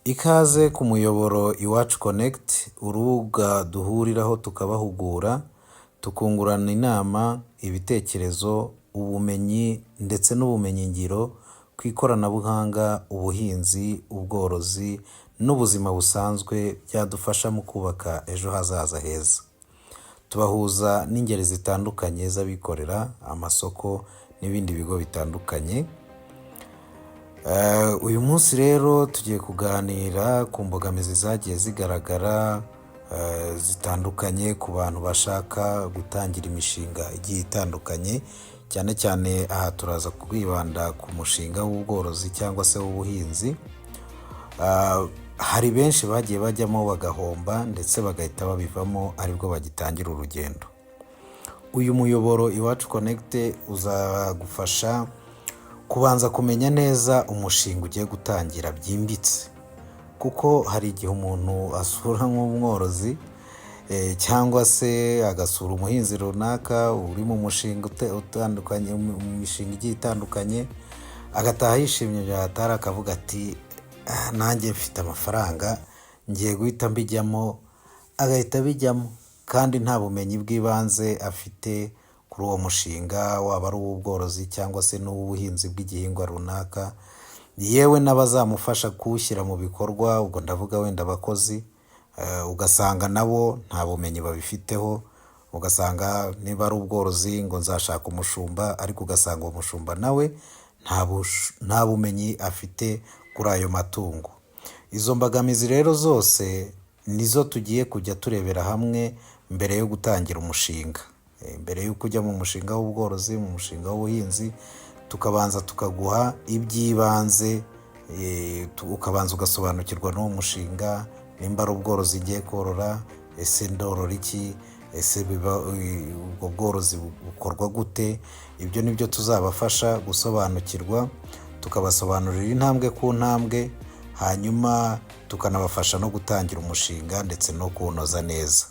Ikaze ku muyoboro Iwacu Connect, urubuga duhuriraho tukabahugura, tukungurana inama, ibitekerezo, ubumenyi ndetse n'ubumenyingiro ku ikoranabuhanga, ubuhinzi, ubworozi n'ubuzima busanzwe byadufasha mu kubaka ejo hazaza heza. Tubahuza n'ingeri zitandukanye z'abikorera, amasoko n'ibindi bigo bitandukanye. Uyu munsi rero tugiye kuganira ku mbogamizi zagiye zigaragara zitandukanye ku bantu bashaka gutangira imishinga igiye itandukanye, cyane cyane aha turaza kwibanda ku mushinga w'ubworozi cyangwa se w'ubuhinzi. Hari benshi bagiye bajyamo bagahomba ndetse bagahita babivamo aribwo bagitangira urugendo. Uyu muyoboro Iwacu Connect uzagufasha kubanza kumenya neza umushinga ugiye gutangira byimbitse, kuko hari igihe umuntu asura nk'umworozi cyangwa se agasura umuhinzi runaka uri mu mushinga utandukanye, mu mishinga igiye itandukanye, agataha yishimye byatari akavuga ati nanjye mfite amafaranga ngiye guhita mbijyamo, agahita abijyamo kandi nta bumenyi bw'ibanze afite kuri uwo mushinga, waba ari uw'ubworozi cyangwa se n'uw'ubuhinzi bw'igihingwa runaka, yewe n'abazamufasha kuwushyira mu bikorwa, ubwo ndavuga wenda abakozi, ugasanga nabo nta bumenyi babifiteho, ugasanga niba ari ubworozi ngo nzashaka umushumba, ariko ugasanga uwo mushumba nawe nta bumenyi afite kuri ayo matungo. Izo mbogamizi rero zose nizo tugiye kujya turebera hamwe mbere yo gutangira umushinga. Mbere y'uko ujya mu mushinga w'ubworozi, mu mushinga w'ubuhinzi, tukabanza tukaguha iby'ibanze, ukabanza ugasobanukirwa n'uwo mushinga, nimba ari ubworozi ngiye korora, ese ndorora iki, ese ubwo bworozi bukorwa gute. Ibyo ni byo tuzabafasha gusobanukirwa, tukabasobanurira intambwe ku ntambwe, hanyuma tukanabafasha no gutangira umushinga ndetse no kuwunoza neza.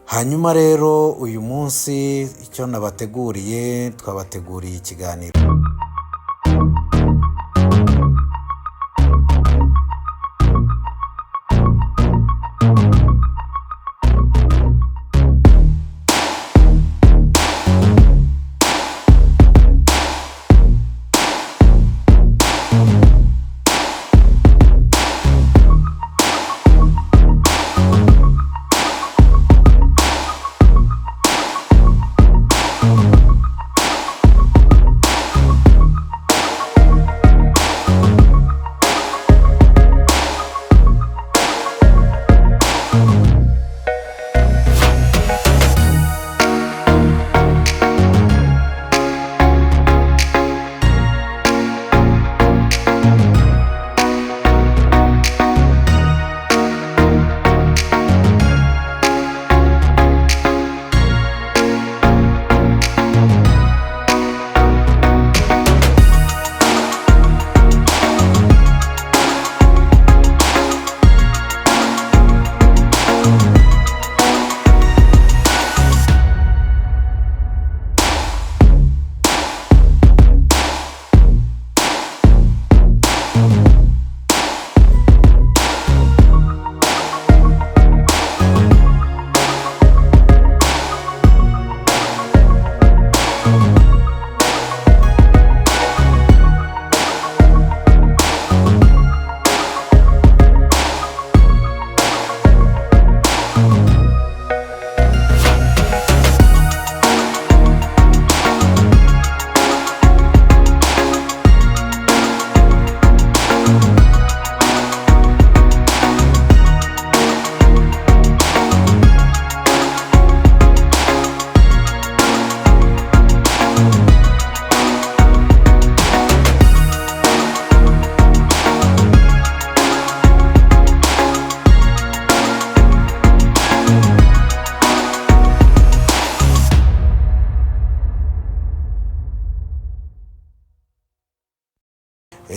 Hanyuma rero uyu munsi icyo nabateguriye, twabateguriye ikiganiro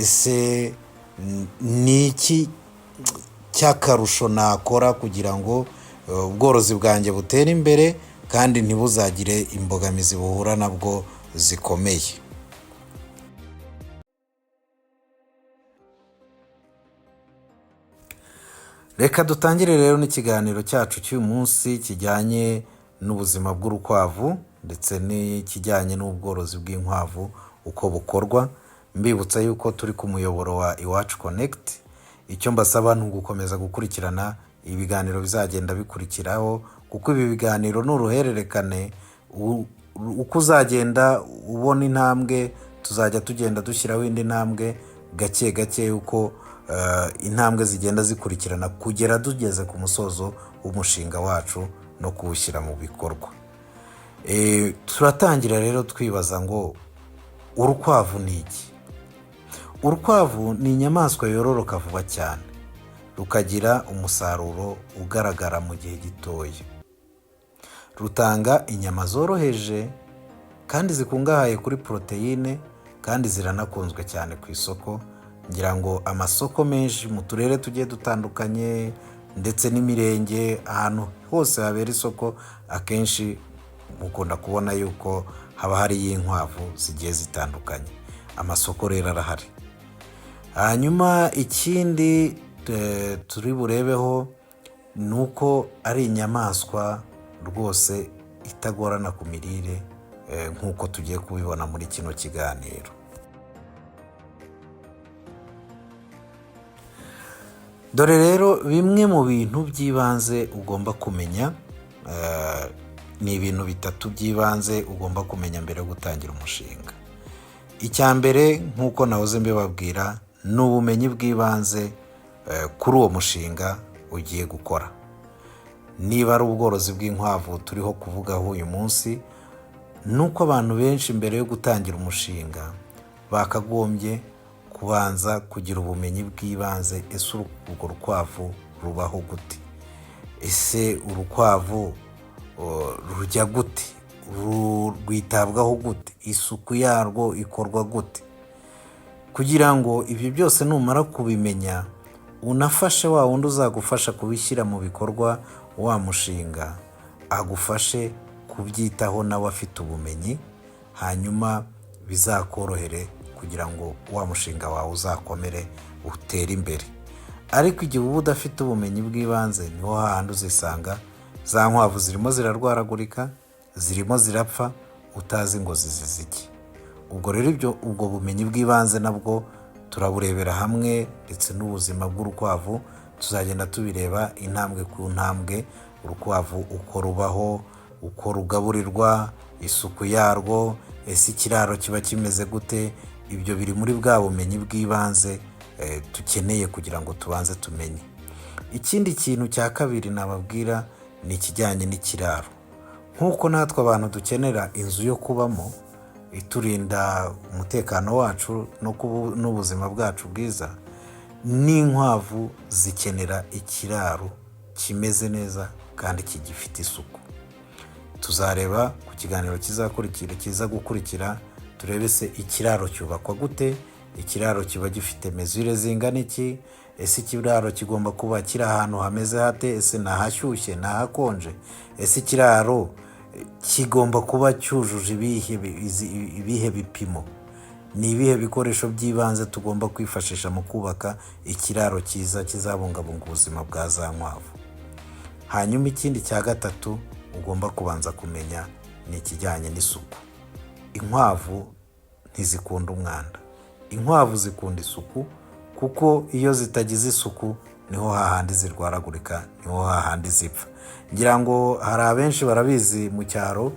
ese ni iki cy'akarusho nakora kugira ngo ubworozi bwanjye butere imbere kandi ntibuzagire imbogamizi buhura nabwo zikomeye. Reka dutangire rero n'ikiganiro cyacu cy'uyu munsi kijyanye n'ubuzima bw'urukwavu ndetse n'ikijyanye n'ubworozi bw'inkwavu uko bukorwa. Mbibutsa yuko turi ku muyoboro wa Iwacu Connect. Icyo mbasaba ni ugukomeza gukurikirana ibiganiro bizagenda bikurikiraho, kuko ibi biganiro ni uruhererekane. Uko uzagenda ubona intambwe, tuzajya tugenda dushyiraho indi ntambwe gake gake, uko intambwe zigenda zikurikirana kugera tugeze ku musozo w'umushinga wacu no kuwushyira mu bikorwa. Turatangira rero twibaza ngo urukwavu ni iki? Urukwavu ni inyamaswa yororoka vuba cyane, rukagira umusaruro ugaragara mu gihe gitoya. Rutanga inyama zoroheje kandi zikungahaye kuri poroteyine, kandi ziranakunzwe cyane ku isoko. Ngira ngo amasoko menshi mu turere tugiye dutandukanye ndetse n'imirenge, ahantu hose habera isoko, akenshi mukunda kubona yuko haba hari inkwavu zigiye zitandukanye. Amasoko rero arahari. Hanyuma ikindi turi burebeho ni uko ari inyamaswa rwose itagorana ku mirire, nk'uko tugiye kubibona muri kino kiganiro. Dore rero bimwe mu bintu by'ibanze ugomba kumenya. Ni ibintu bitatu by'ibanze ugomba kumenya mbere yo gutangira umushinga. Icya mbere, nk'uko nahoze mbibabwira, ni ubumenyi bw'ibanze kuri uwo mushinga ugiye gukora. Niba ari ubworozi bw'inkwavu turiho kuvugaho uyu munsi, ni uko abantu benshi mbere yo gutangira umushinga bakagombye kubanza kugira ubumenyi bw'ibanze. Ese urwo rukwavu rubaho gute? Ese urukwavu rujya gute? Rwitabwaho gute? Isuku yarwo ikorwa gute? Kugira ngo ibyo byose numara kubimenya, unafashe wa wundi uzagufasha kubishyira mu bikorwa, wa mushinga agufashe kubyitaho nawe afite ubumenyi, hanyuma bizakorohere kugira ngo wa mushinga wawe uzakomere utere imbere. Ariko igihe uba udafite ubumenyi bw'ibanze, niho hahandi uzisanga za nkwavu zirimo zirarwaragurika, zirimo zirapfa, utazi ngo zizize iki. Ubwo rero ubwo bumenyi bw'ibanze nabwo turaburebera hamwe, ndetse n'ubuzima bw'urukwavu tuzagenda tubireba intambwe ku ntambwe. Urukwavu uko rubaho, uko rugaburirwa, isuku yarwo, ese ikiraro kiba kimeze gute? Ibyo biri muri bwa bumenyi bw'ibanze dukeneye kugira ngo tubanze tumenye. Ikindi kintu cya kabiri nababwira ni ikijyanye n'ikiraro. Nk'uko natwe abantu dukenera inzu yo kubamo iturinda umutekano wacu n'ubuzima bwacu bwiza, n'inkwavu zikenera ikiraro kimeze neza kandi kigifite isuku. Tuzareba ku kiganiro kiza gukurikira, turebe se ikiraro cyubakwa gute, ikiraro kiba gifite mezure zingana iki, ese ikiraro kigomba kuba kiri ahantu hameze hate, ese ni ahashyushye, ni ahakonje, ese ikiraro kigomba kuba cyujuje ibihe bipimo, ni ibihe bikoresho by'ibanze tugomba kwifashisha mu kubaka ikiraro cyiza kizabungabunga ubuzima bwa za nkwavu. Hanyuma ikindi cya gatatu ugomba kubanza kumenya ni ikijyanye n'isuku. Inkwavu ntizikunda umwanda. Inkwavu zikunda isuku, kuko iyo zitagize isuku niho hahandi zirwaragurika, niho hahandi zipfa. Ngira ngo hari abenshi barabizi mu cyaro,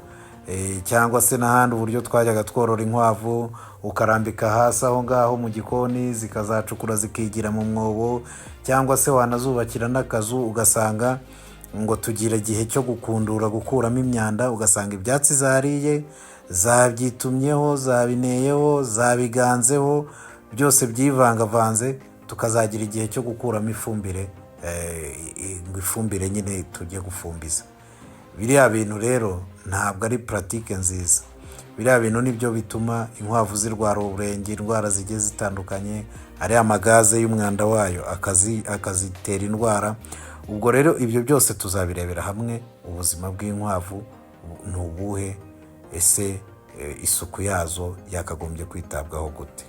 cyangwa se n'ahandi uburyo twajyaga tworora inkwavu, ukarambika hasi aho ngaho mu gikoni, zikazacukura zikigira mu mwobo, cyangwa se wanazubakira n'akazu, ugasanga ngo tugira igihe cyo gukundura, gukuramo imyanda, ugasanga ibyatsi zariye, zabyitumyeho, zabineyeho, zabiganzeho, byose byivangavanze, tukazagira igihe cyo gukuramo ifumbire, ifumbire nyine tujye gufumbiza. Biriya bintu rero ntabwo ari pratique nziza. Biriya bintu nibyo bituma inkwavu zirwara uburenge, indwara zigiye zitandukanye, ari amagaze y'umwanda wayo akazitera indwara. Ubwo rero ibyo byose tuzabirebera hamwe. Ubuzima bw'inkwavu ni ubuhe? Ese isuku yazo yakagombye kwitabwaho gute?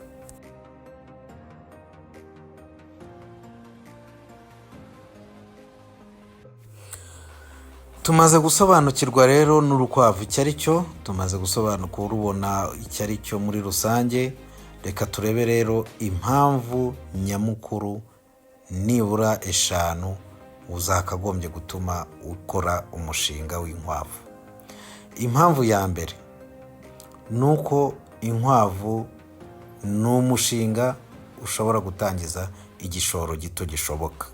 Tumaze gusobanukirwa rero n'urukwavu icyo ari cyo, tumaze gusobanukirwa rubona icyo ari cyo muri rusange. Reka turebe rero impamvu nyamukuru nibura 5 uzakagombye gutuma ukora umushinga w'inkwavu. Impamvu ya mbere ni uko inkwavu ni umushinga ushobora gutangiza igishoro gito gishoboka.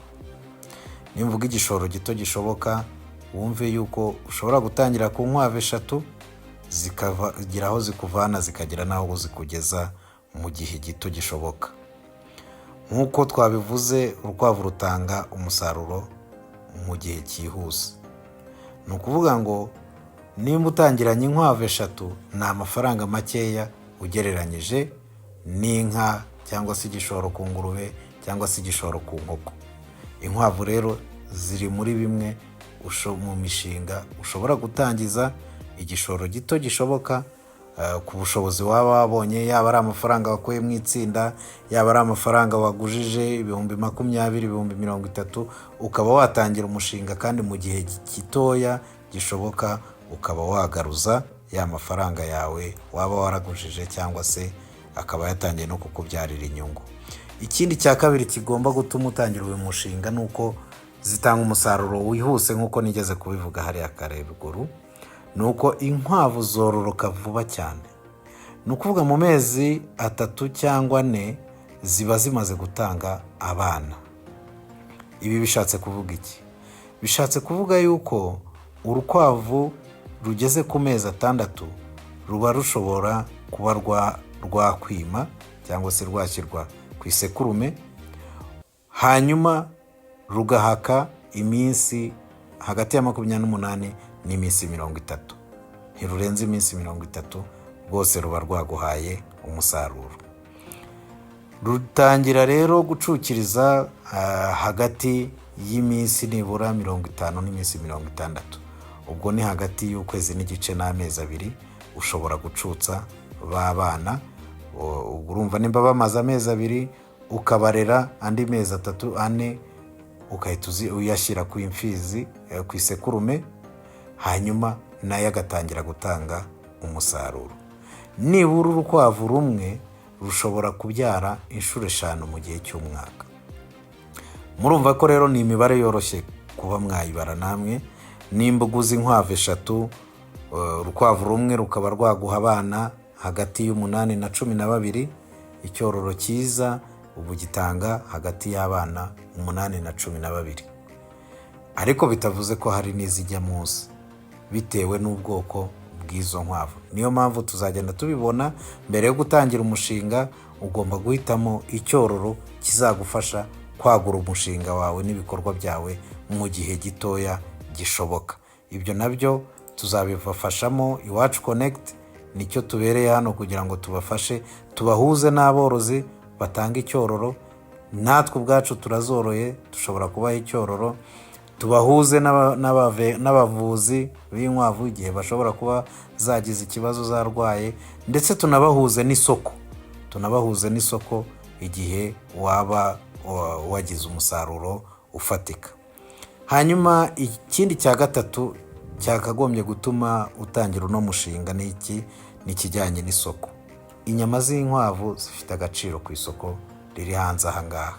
Nimvuga igishoro gito gishoboka, wumve yuko ushobora gutangira ku nkwavu 3 zikagira aho zikuvana zikagira n'aho zikugeza mu gihe gito gishoboka. Nk'uko twabivuze, urukwavu rutanga umusaruro mu gihe cyihuse. Ni ukuvuga ngo nimba utangiranye inkwavu 3 ni amafaranga makeya ugereranyije n'inka cyangwa se igishoro ku ngurube cyangwa se igishoro ku nkoko. Inkwavu rero ziri muri bimwe mu mishinga ushobora gutangiza igishoro gito gishoboka ku bushobozi waba wabonye, yaba ari amafaranga wakuye mu itsinda, yaba ari amafaranga wagujije 20,000, 30,000, ukaba watangira umushinga kandi mu gihe gitoya gishoboka ukaba wagaruza ya mafaranga yawe waba waragujije cyangwa se akaba yatangiye no kukubyarira inyungu. Ikindi cya kabiri kigomba gutuma utangira uyu mushinga ni uko zitanga umusaruro wihuse. Nk'uko nigeze kubivuga hariya kare ruguru, ni uko inkwavu zororoka vuba cyane. Ni ukuvuga mu mezi 3 cyangwa 4 ziba zimaze gutanga abana. Ibi bishatse kuvuga iki? Bishatse kuvuga yuko urukwavu rugeze ku mezi 6 ruba rushobora kuba rwakwima cyangwa se rwashyirwa ku isekurume, hanyuma rugahaka iminsi hagati ya 28 n'iminsi 30. Ntirurenze iminsi 30 rwose ruba rwaguhaye umusaruro. Rutangira rero gucukiriza hagati y'iminsi nibura 50 n'iminsi 60. Ubwo ni hagati y'ukwezi n'igice n'amezi 2 ushobora gucutsa babana. Ubwo urumva nimba bamaze amezi 2 ukabarera andi mezi 3 4 ukahita uyashyira ku imfizi ku isekurume, hanyuma nayo agatangira gutanga umusaruro. Nibura urukwavu rumwe rushobora kubyara inshuro 5 mu gihe cy'umwaka. Murumva ko rero ni imibare yoroshye kuba mwayibara namwe. Nimba uguze inkwavu 3, urukwavu rumwe rukaba rwaguha abana hagati y'8 na 12. Icyororo cyiza ubu gitanga hagati y'abana 8 na 12. Ariko bitavuze ko hari n'izijya munsi bitewe n'ubwoko bw'izo nkwavu. Niyo mpamvu tuzagenda tubibona. Mbere yo gutangira umushinga ugomba guhitamo icyororo kizagufasha kwagura umushinga wawe n'ibikorwa byawe mu gihe gitoya gishoboka. Ibyo nabyo tuzabibafashamo. Iwacu Connect nicyo tubereye hano kugira ngo tubafashe, tubahuze n'aborozi batanga icyororo. Natwe ubwacu turazoroye, dushobora kubaha icyororo. Tubahuze n'abavuzi b'inkwavu igihe bashobora kuba zagize ikibazo zarwaye, ndetse tunabahuze n'isoko igihe waba wagize umusaruro ufatika. Hanyuma ikindi cya 3 cyakagombye gutuma utangira uno mushinga ni ikijyanye n'isoko. Inyama z'inkwavu zifite agaciro ku isoko riri hanze aha ngaha.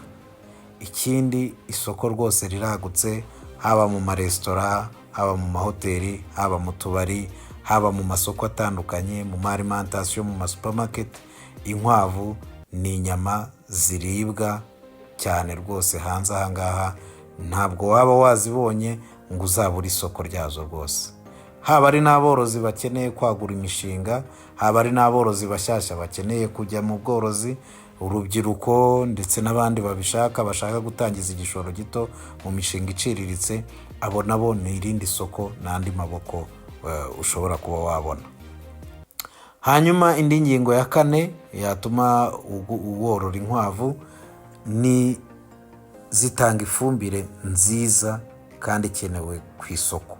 Ikindi, isoko rwose riragutse, haba mu maresitora, haba mu mahoteli, haba mu tubari, haba mu masoko atandukanye, mu alimentation, mu masupermarket. Inkwavu ni inyama ziribwa cyane rwose hanze aha ngaha. Ntabwo waba wazibonye ngo uzabure isoko ryazo rwose. Haba ari n'aborozi bakeneye kwagura imishinga, haba ari n'aborozi bashyashya bakeneye kujya mu bworozi, urubyiruko ndetse n'abandi bashaka gutangiza igishoro gito mu mishinga iciriritse, abo nabo ni irindi soko n'andi maboko ushobora kuba wabona. Hanyuma indi ngingo ya 4 yatuma worora inkwavu ni zitanga ifumbire nziza kandi ikenewe ku isoko.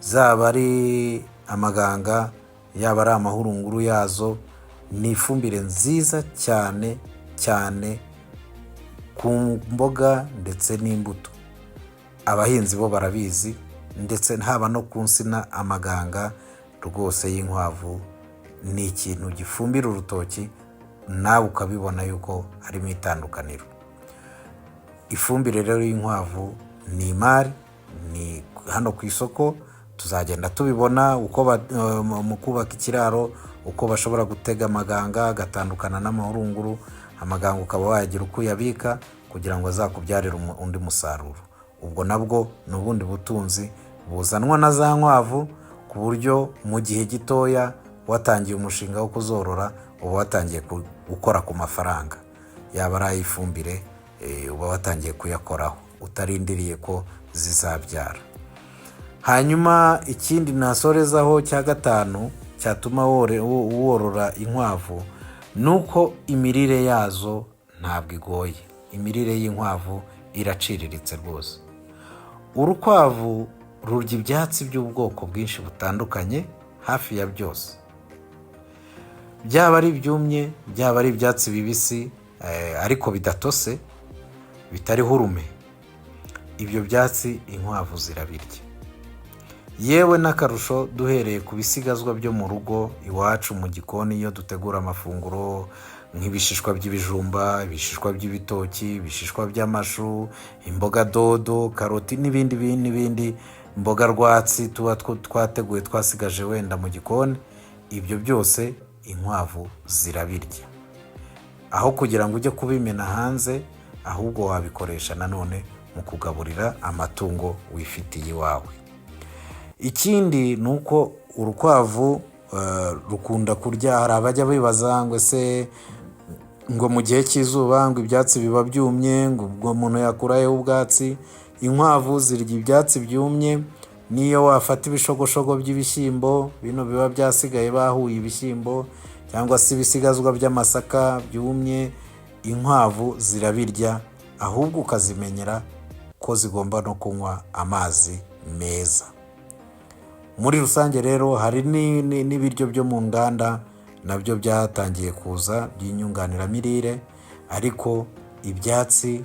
Zaba ari amaganga, yaba ari amahurunguru yazo, ni ifumbire nziza cyane cyane ku mboga ndetse n'imbuto. Abahinzi bo barabizi, ndetse haba no ku nsina amaganga rwose y'inkwavu ni ikintu gifumbira urutoki, nawe ukabibona yuko harimo itandukaniro. Ifumbire rero y'inkwavu ni imari, ni hano ku isoko tuzagenda tubibona uko mu kubaka ikiraro, uko bashobora gutega amaganga agatandukana n'amahurunguru, amaganga ukaba wayagira uko uyabika kugira ngo azakubyarire undi musaruro. Ubwo nabwo ni ubundi butunzi buzanwa na za nkwavu, ku buryo mu gihe gitoya watangiye umushinga wo kuzorora uba watangiye gukora ku mafaranga, yaba ari ay'ifumbire uba watangiye kuyakoraho utarindiriye ko zizabyara. Hanyuma ikindi nasorezaho cya gatanu cyatuma worora inkwavu ni uko imirire yazo ntabwo igoye. Imirire y'inkwavu iraciriritse rwose. Urukwavu rurya ibyatsi by'ubwoko bwinshi butandukanye hafi ya byose, byaba ari ibyumye, byaba ari ibyatsi bibisi ariko bidatose, bitariho urume. Ibyo byatsi inkwavu zirabirya. Yewe n'akarusho duhereye ku bisigazwa byo mu rugo iwacu mu gikoni, iyo dutegura amafunguro nk'ibishishwa by'ibijumba, ibishishwa by'ibitoki, ibishishwa by'amashu, imboga dodo, karoti n'ibindi mboga rwatsi tuba twateguye twasigaje wenda mu gikoni, ibyo byose inkwavu zirabirya. Aho kugira ngo ujye kubimena hanze, ahubwo wabikoresha nanone mu kugaburira amatungo wifitiye iwawe. Ikindi ni uko urukwavu rukunda kurya, hari abajya bibaza ngo ese ngo mu gihe cy'izuba ngo ibyatsi biba byumye, ngo ubwo umuntu yakurayo ubwatsi. Inkwavu zirya ibyatsi byumye, niyo wafata ibishogoshogo by'ibishyimbo bino biba byasigaye bahuye ibishyimbo, cyangwa se ibisigazwa by'amasaka byumye, inkwavu zirabirya, ahubwo ukazimenyera ko zigomba no kunywa amazi meza. Muri rusange rero hari n'ibiryo byo mu nganda nabyo byatangiye kuza by'inyunganiramirire, ariko ibyatsi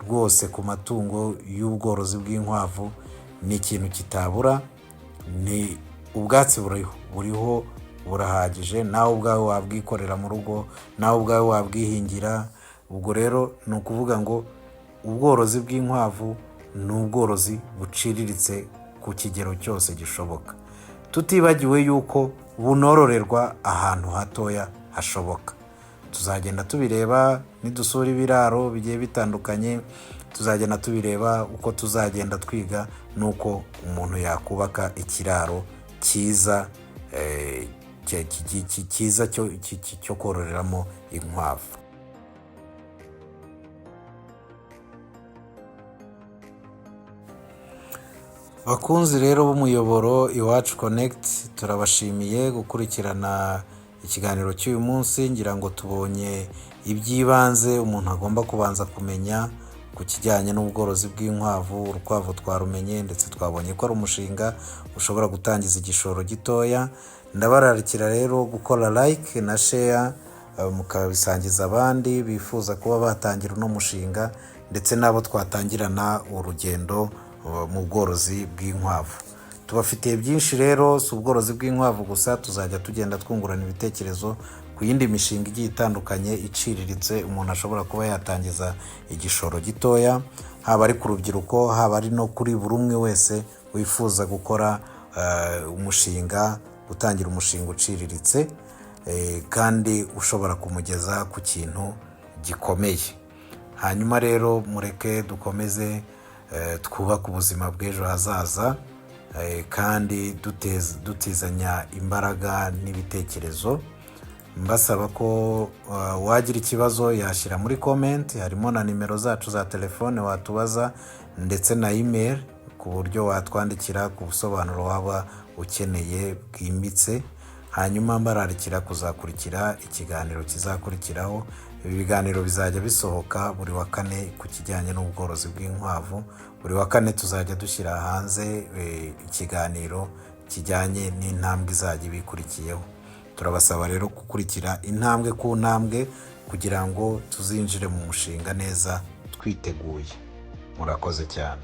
rwose ku matungo y'ubworozi bw'inkwavu ni ikintu kitabura. Ni ubwatsi buriho burahagije, nawe ubwawe wabwikorera mu rugo, nawe ubwawe wabwihingira. Ubwo rero ni ukuvuga ngo ubworozi bw'inkwavu ni ubworozi buciriritse ku kigero cyose gishoboka, tutibagiwe yuko bunororerwa ahantu hatoya hashoboka. Tuzagenda tubireba nidusura ibiraro bigiye bitandukanye, tuzagenda tubireba uko tuzagenda twiga nuko umuntu yakubaka ikiraro cyiza cyo kororeramo inkwavu. Bakunzi rero b'umuyoboro Iwacu Connect, turabashimiye gukurikirana ikiganiro cy'uyu munsi. Ngira ngo tubonye iby'ibanze umuntu agomba kubanza kumenya ku kijyanye n'ubworozi bw'inkwavu. Urukwavu twarumenye, ndetse twabonye ko ari umushinga ushobora gutangiza igishoro gitoya. Ndabararikira rero gukora like na share, mukabisangiza abandi bifuza kuba batangira uno mushinga, ndetse n'abo twatangirana urugendo mu bworozi bw'inkwavu. Tubafitiye byinshi rero, si ubworozi bw'inkwavu gusa, tuzajya tugenda twungurana ibitekerezo ku yindi mishinga igiye itandukanye iciriritse umuntu ashobora kuba yatangiza igishoro gitoya, haba ari ku rubyiruko, haba ari no kuri buri umwe wese wifuza gukora gutangira umushinga uciriritse kandi ushobora kumugeza ku kintu gikomeye. Hanyuma rero mureke dukomeze twubaka ubuzima bw'ejo hazaza, kandi dutizanya imbaraga n'ibitekerezo. Mbasaba ko wagira ikibazo yashyira muri comment, harimo na nimero zacu za telefone watubaza, ndetse na email ku buryo watwandikira ku busobanuro waba ukeneye bwimbitse. Hanyuma mbararikira kuzakurikira ikiganiro kizakurikiraho. Ibi biganiro bizajya bisohoka buri wa kane ku kijyanye n'ubworozi bw'inkwavu. Buri wa kane tuzajya dushyira hanze ikiganiro kijyanye n'intambwe izajya ibikurikiyeho. Turabasaba rero gukurikira intambwe ku ntambwe kugira ngo tuzinjire mu mushinga neza twiteguye. Murakoze cyane.